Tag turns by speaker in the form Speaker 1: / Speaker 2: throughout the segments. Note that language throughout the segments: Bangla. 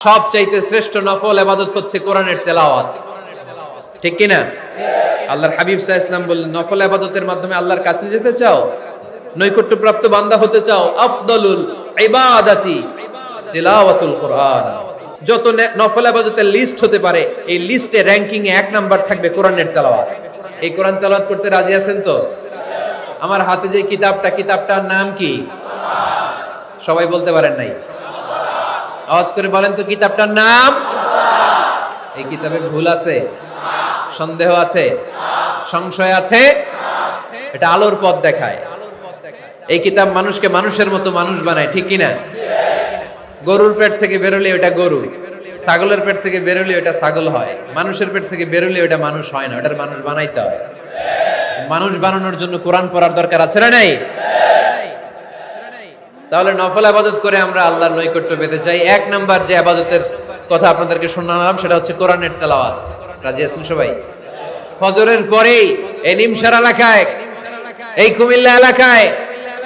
Speaker 1: সবচাইতে শ্রেষ্ঠ নফল ইবাদত হচ্ছে কোরআনের তেলাওয়াত, ঠিক কি না? আল্লাহর হাবিব সাল্লাল্লাহু আলাইহি ওয়াসাল্লাম বললেন, নফল ইবাদতের মাধ্যমে আল্লাহর কাছে যেতে চাও, নৈকট্যপ্রাপ্ত বান্দা হতে চাও, আফদালুল ইবাদাতি তিলাওয়াতুল কোরআন। যত নফল ইবাদতের লিস্ট হতে পারে, এই লিস্টে র‍্যাঙ্কিং এ 1 নাম্বার থাকবে কোরআনের তেলাওয়াত। এই কোরআন তেলাওয়াত করতে রাজি আছেন তো? আমার হাতে যে কিতাবটার নাম কি? সবাই বলতে পারেন নাই? আওয়াজ করে বলেন তো, কিতাবটার নাম? এই কিতাবে ভুল আছে? সন্দেহ আছে? সংশয় আছে? এটা আলোর পথ দেখায়। এই কিতাব মানুষকে মানুষের মতো মানুষ বানায়, ঠিক কিনা? গরুর পেট থেকে বেরোলে ওটা গরু, ছাগলের পেট থেকে বেরোলে ওটা ছাগল হয়, মানুষের পেট থেকে বেরোলে ওটা মানুষ হয় না, ওটার মানুষ বানাইতে হয়। মানুষ বানানোর জন্য কোরআন পড়ার দরকার আছে না নাই? তাহলে নফল ইবাদত করে আমরা আল্লাহর নৈকট্য পেতে চাই। 1 নাম্বার যে ইবাদতের কথা আপনাদেরকে শোনালাম সেটা হচ্ছে কোরআনের তেলাওয়াত। রাজি আছেন সবাই? ফজরের পরেই এই নিমসার এলাকায়, এই কুমিল্লা এলাকায়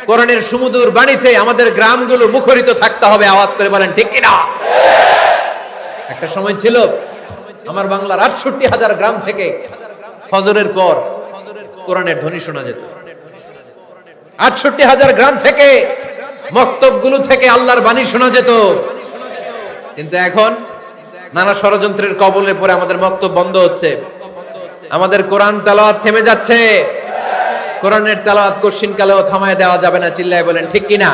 Speaker 1: কোরআনের সুমধুর বাণীতে আমাদের গ্রামগুলো মুখরিত থাকতে হবে। আওয়াজ করে বলেন ঠিক কিনা? একটা সময় ছিল আমার বাংলার ৬৮,০০০ গ্রাম থেকে ফজরের পর কোরআনের ধ্বনি শোনা যেত। ৬৮,০০০ গ্রাম থেকে, মক্তবগুলো থেকে আল্লাহর বাণী শোনা যেত। কিন্তু এখন নানা ষড়যন্ত্রের কবলে পড়ে আমাদের মক্তব বন্ধ হচ্ছে, আমাদের কোরআন তেলাওয়াত থেমে যাচ্ছে। কোরআনের তেলাওয়াত কশিন কালেও থামায় দেওয়া যাবে না। চিল্লায় বলেন ঠিক কিনা?